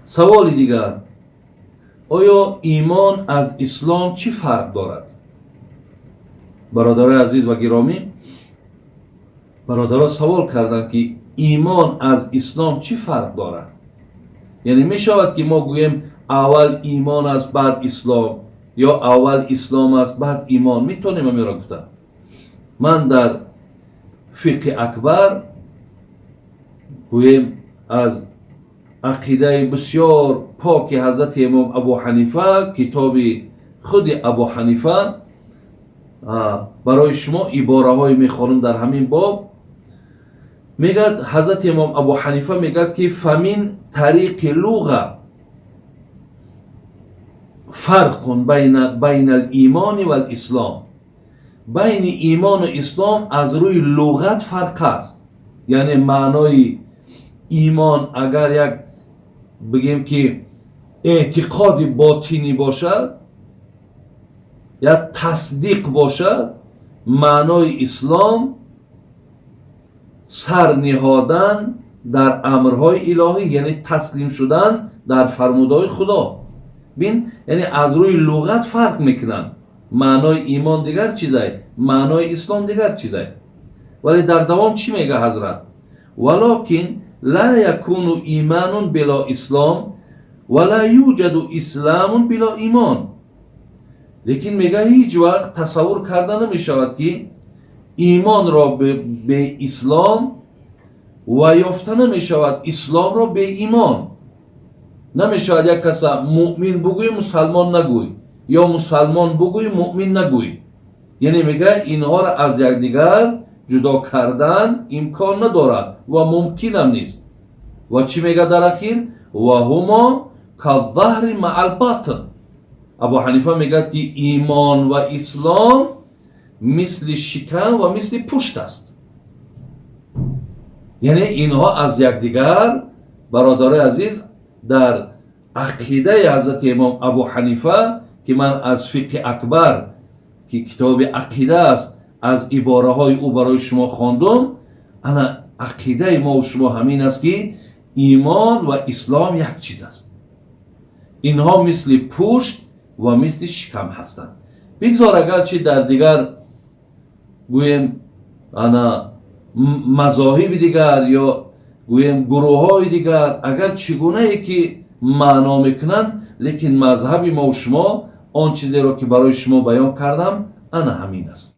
سوال دیگر، آیا ایمان از اسلام چی فرق دارد؟ برادر عزیز و گرامی، برادرها سوال کردند که ایمان از اسلام چی فرق دارد؟ یعنی می شود که ما گوییم اول ایمان است بعد اسلام، یا اول اسلام است بعد ایمان؟ میتونیم همین را گفتن. من در فقه اکبر گوییم از عقیده بسیار پاک حضرت امام ابو حنیفه، کتاب خود ابو حنیفه، برای شما عباره های میخوانم در همین باب. میگد حضرت امام ابو حنیفه میگد که فمن طریق لغه فرق بین الایمان و الاسلام. بین ایمان و اسلام از روی لغت فرق است. یعنی معنای ایمان اگر یک بگیم که اعتقاد باطنی باشد یا تصدیق باشد، معنای اسلام سر نهادن در امرهای الهی، یعنی تسلیم شدن در فرمودهای خدا. بین یعنی از روی لغت فرق میکنن. معنای ایمان دیگر چیزه، معنای اسلام دیگر چیزه. ولی در دوام چی میگه حضرت؟ ولکن لا یکون ایمان بلا اسلام ولا یوجد اسلام بلا ایمان. لیکن میگه هیچ وقت تصور کرده نمی شود که ایمان را به اسلام و یافته نمی شود اسلام را به ایمان. نمی شود یک کس مؤمن بگوی مسلمان نگوی، یا مسلمان بگوی مؤمن نگوی. یعنی میگه اینها را از یکدیگر جدا کردن امکان ندارد و ممکن هم نیست. و چی میگه در اخیر؟ و هما کالظهر مع الباطن. ابو حنیفه میگه که ایمان و اسلام مثل شکم و مثل پشت است. یعنی اینها از یکدیگر، برادر عزیز، در عقیده حضرت امام ابو حنیفه که من از فقه اکبر که کتاب عقیده است از عباره های او برای شما خواندم، انا عقیده ما و شما همین است که ایمان و اسلام یک چیز است. اینها مثل پشت و مثل شکم هستند. بگذار اگرچه در دیگر گویم انا مذاهب دیگر یا گویم گروه های دیگر اگر چگونه ای که معنا میکنن، لیکن مذهب ما و شما آن چیزی را که برای شما بیان کردم انا همین است.